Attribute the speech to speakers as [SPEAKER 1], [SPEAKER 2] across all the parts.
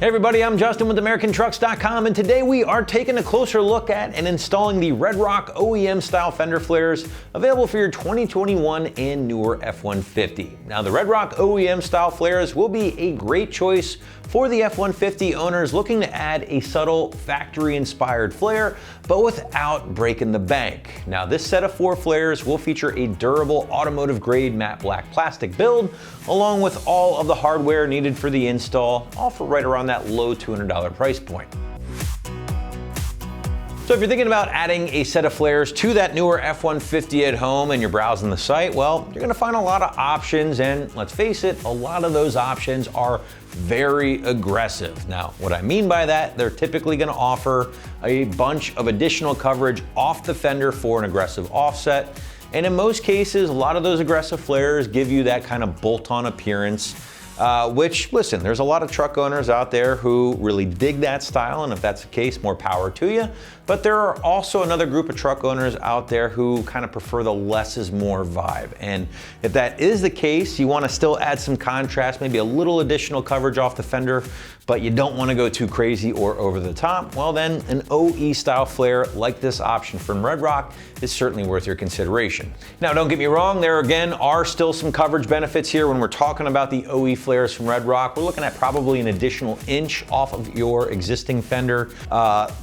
[SPEAKER 1] Hey everybody, I'm Justin with AmericanTrucks.com, and today we are taking a closer look at and installing the Red Rock OEM style fender flares available for your 2021 and newer F-150. Now the Red Rock OEM style flares will be a great choice for the F-150 owners looking to add a subtle factory inspired flare, but without breaking the bank. Now this set of 4 flares will feature a durable automotive grade matte black plastic build, along with all of the hardware needed for the install, all for right around that low $200 price point. So if you're thinking about adding a set of flares to that newer F-150 at home and you're browsing the site, well, you're gonna find a lot of options, and let's face it, a lot of those options are very aggressive. Now, what I mean by that, they're typically gonna offer a bunch of additional coverage off the fender for an aggressive offset. And in most cases, a lot of those aggressive flares give you that kind of bolt-on appearance, which, listen, there's a lot of truck owners out there who really dig that style, and if that's the case, more power to you. But there are also another group of truck owners out there who kind of prefer the less is more vibe. And if that is the case, you want to still add some contrast, maybe a little additional coverage off the fender, but you don't want to go too crazy or over the top, well then an OE style flare like this option from Red Rock is certainly worth your consideration. Now don't get me wrong, there again are still some coverage benefits here when we're talking about the OE flares from Red Rock. We're looking at probably an additional inch off of your existing fender,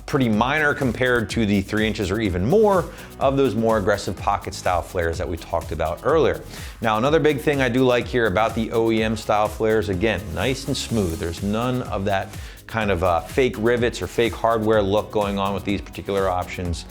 [SPEAKER 1] pretty minor compared to the 3 inches or even more of those more aggressive pocket style flares that we talked about earlier. Now another big thing I do like here about the OEM style flares, again, nice and smooth. There's none of that kind of fake rivets or fake hardware look going on with these particular options,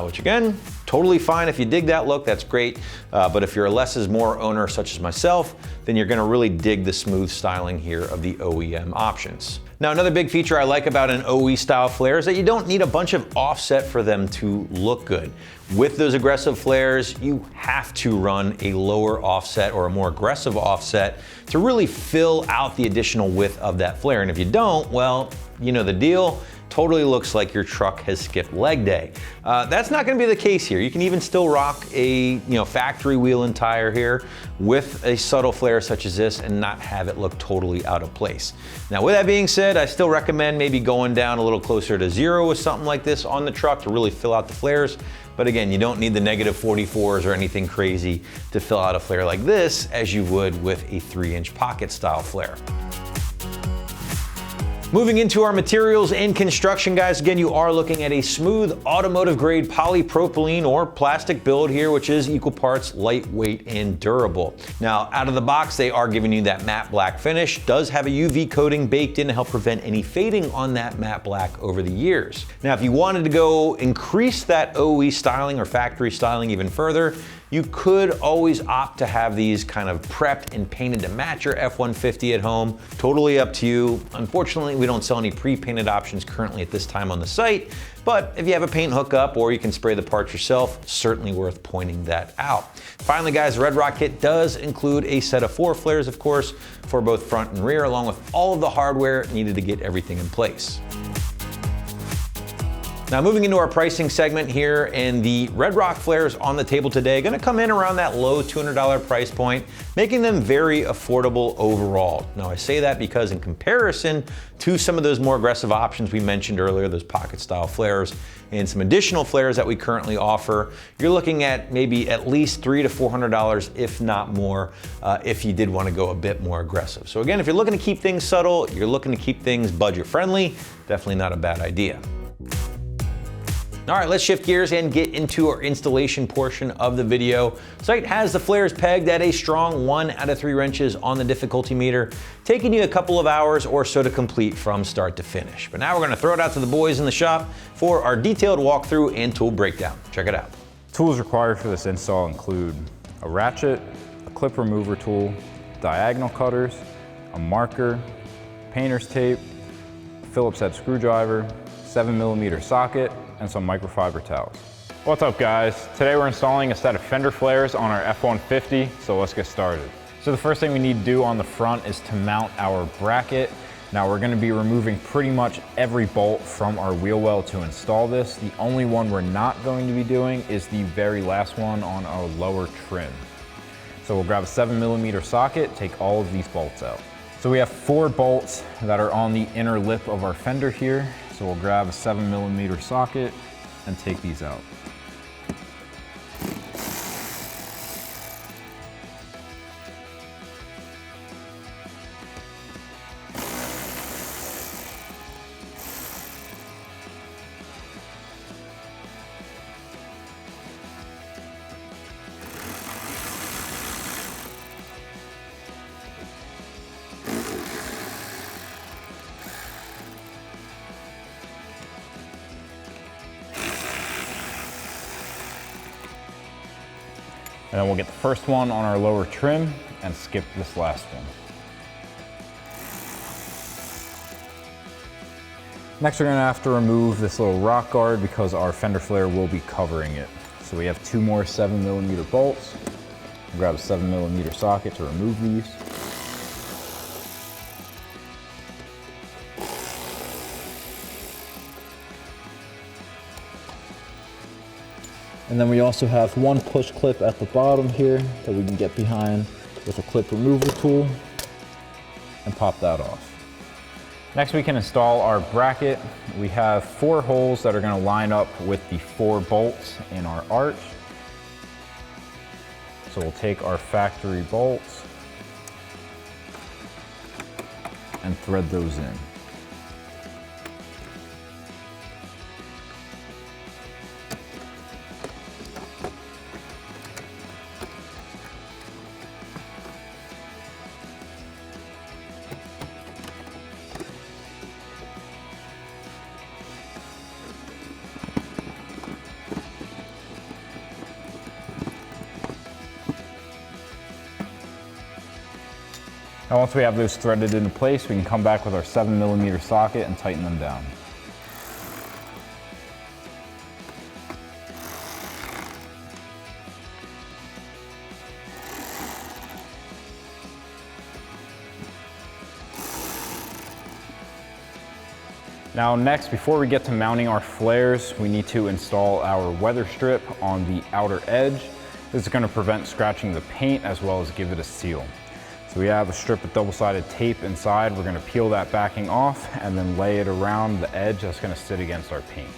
[SPEAKER 1] which again, totally fine. If you dig that look, that's great. But if you're a less is more owner such as myself, then you're gonna really dig the smooth styling here of the OEM options. Now, another big feature I like about an OE style flare is that you don't need a bunch of offset for them to look good. With those aggressive flares, you have to run a lower offset or a more aggressive offset to really fill out the additional width of that flare. And if you don't, well, you know the deal. Totally looks like your truck has skipped leg day. That's not gonna be the case here. You can even still rock a factory wheel and tire here with a subtle flare such as this and not have it look totally out of place. Now with that being said, I still recommend maybe going down a little closer to 0 with something like this on the truck to really fill out the flares. But again, you don't need the -44s or anything crazy to fill out a flare like this as you would with a 3-inch pocket style flare. Moving into our materials and construction, guys, again, you are looking at a smooth automotive grade polypropylene or plastic build here, which is equal parts lightweight and durable. Now, out of the box, they are giving you that matte black finish. Does have a UV coating baked in to help prevent any fading on that matte black over the years. Now, if you wanted to go increase that OE styling or factory styling even further, you could always opt to have these kind of prepped and painted to match your F-150 at home. Totally up to you. Unfortunately, we don't sell any pre-painted options currently at this time on the site, but if you have a paint hookup or you can spray the parts yourself, certainly worth pointing that out. Finally, guys, the Red Rock kit does include a set of 4 flares, of course, for both front and rear, along with all of the hardware needed to get everything in place. Now moving into our pricing segment here, and the Red Rock flares on the table today gonna come in around that low $200 price point, making them very affordable overall. Now I say that because in comparison to some of those more aggressive options we mentioned earlier, those pocket style flares and some additional flares that we currently offer, you're looking at maybe at least $300 to $400, if not more, if you did want to go a bit more aggressive. So again, if you're looking to keep things subtle, you're looking to keep things budget friendly, definitely not a bad idea. All right, let's shift gears and get into our installation portion of the video. Site has the flares pegged at a strong 1 out of 3 wrenches on the difficulty meter, taking you a couple of hours or so to complete from start to finish. But now we're gonna throw it out to the boys in the shop for our detailed walkthrough and tool breakdown. Check it out.
[SPEAKER 2] Tools required for this install include a ratchet, a clip remover tool, diagonal cutters, a marker, painter's tape, a Phillips head screwdriver, 7mm socket, and some microfiber towels. What's up, guys? Today we're installing a set of fender flares on our F-150, so let's get started. So the first thing we need to do on the front is to mount our bracket. Now we're gonna be removing pretty much every bolt from our wheel well to install this. The only one we're not going to be doing is the very last one on our lower trim. So we'll grab a 7mm socket, take all of these bolts out. So So we have 4 bolts that are on the inner lip of our fender here. So we'll grab a 7mm socket and take these out. And then we'll get the first one on our lower trim and skip this last one. Next, we're gonna have to remove this little rock guard because our fender flare will be covering it. So we have 2 more 7mm bolts. We'll grab a 7mm socket to remove these. And then we also have 1 push clip at the bottom here that we can get behind with a clip removal tool and pop that off. Next, we can install our bracket. We have 4 holes that are going to line up with the 4 bolts in our arch. So we'll take our factory bolts and thread those in. Now once we have those threaded into place, we can come back with our 7mm socket and tighten them down. Now next, before we get to mounting our flares, we need to install our weather strip on the outer edge. This is going to prevent scratching the paint as well as give it a seal. So we have a strip of double-sided tape inside. We're going to peel that backing off and then lay it around the edge that's going to sit against our paint.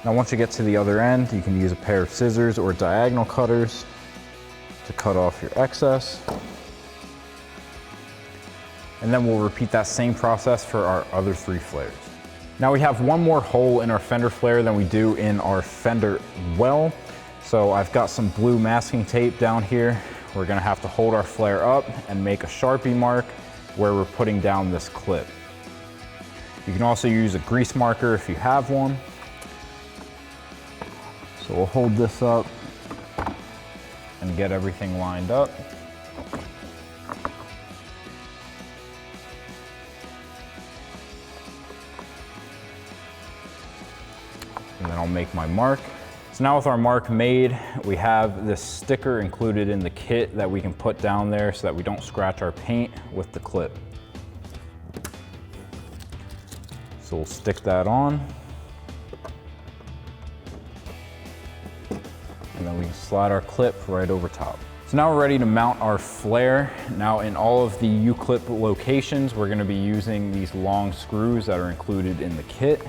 [SPEAKER 2] Now once you get to the other end, you can use a pair of scissors or diagonal cutters to cut off your excess. And then we'll repeat that same process for our other 3 flares. Now we have 1 more hole in our fender flare than we do in our fender well. So I've got some blue masking tape down here. We're gonna have to hold our flare up and make a Sharpie mark where we're putting down this clip. You can also use a grease marker if you have one. So we'll hold this up and get everything lined up. And then I'll make my mark. So now with our mark made, we have this sticker included in the kit that we can put down there so that we don't scratch our paint with the clip. So we'll stick that on. And then we can slide our clip right over top. So now we're ready to mount our flare. Now in all of the U-clip locations, we're gonna be using these long screws that are included in the kit.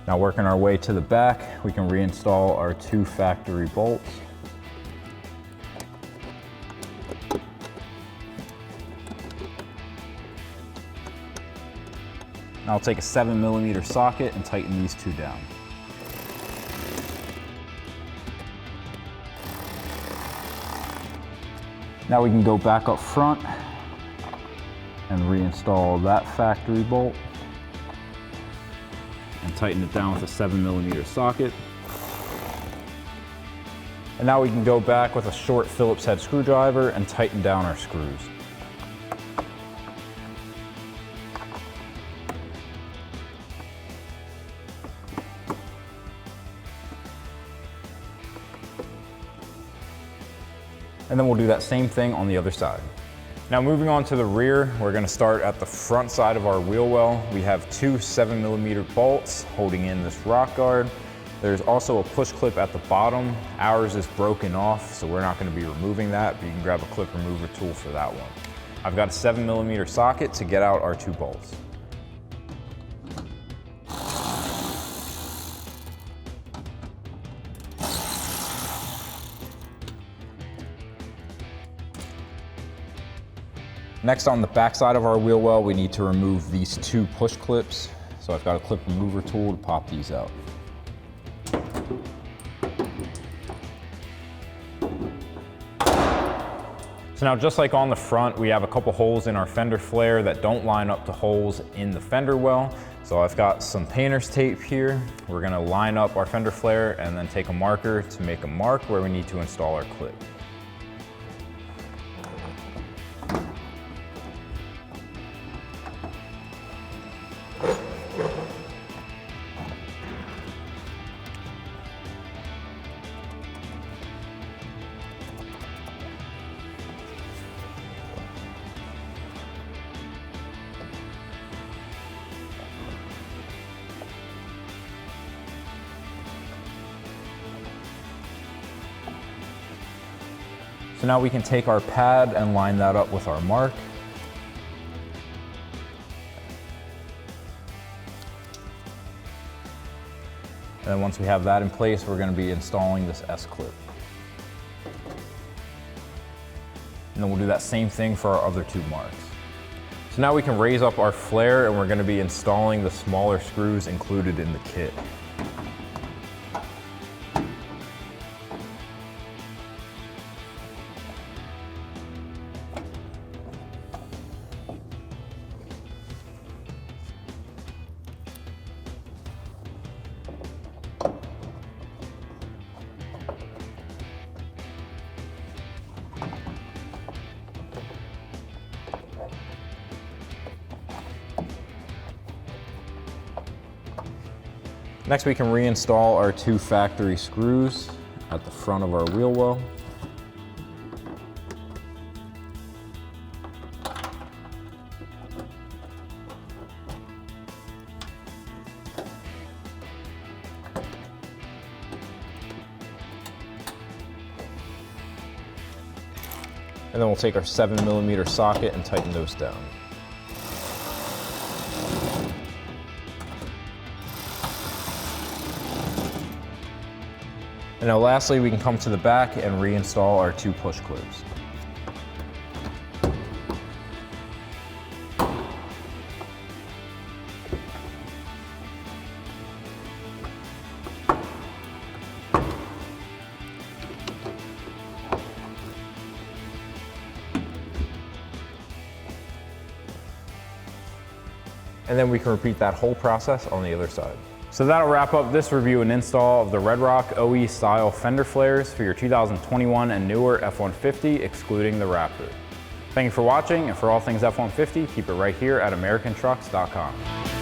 [SPEAKER 2] Now working our way to the back, we can reinstall our 2 factory bolts. Now I'll take a 7mm socket and tighten these 2 down. Now we can go back up front and reinstall that factory bolt and tighten it down with a 7mm socket. And now we can go back with a short Phillips head screwdriver and tighten down our screws. And then we'll do that same thing on the other side. Now moving on to the rear, we're gonna start at the front side of our wheel well. We have 2 7mm bolts holding in this rock guard. There's also a push clip at the bottom. Ours is broken off, so we're not gonna be removing that, but you can grab a clip remover tool for that one. I've got a 7mm socket to get out our 2 bolts. Next, on the back side of our wheel well, we need to remove these 2 push clips. So I've got a clip remover tool to pop these out. So now, just like on the front, we have a couple holes in our fender flare that don't line up to holes in the fender well. So I've got some painter's tape here. We're gonna line up our fender flare and then take a marker to make a mark where we need to install our clip. So now we can take our pad and line that up with our mark. And then once we have that in place, we're going to be installing this S-clip. And then we'll do that same thing for our other 2 marks. So now we can raise up our flare and we're going to be installing the smaller screws included in the kit. Next, we can reinstall our 2 factory screws at the front of our wheel well. And then we'll take our 7mm socket and tighten those down. And now lastly, we can come to the back and reinstall our 2 push clips.
[SPEAKER 3] and then we can repeat that whole process on the other side.
[SPEAKER 2] So that'll wrap up this review and install of the Red Rock OE style fender flares for your 2021 and newer F-150, excluding the Raptor. Thank you for watching, and for all things F-150, keep it right here at AmericanTrucks.com.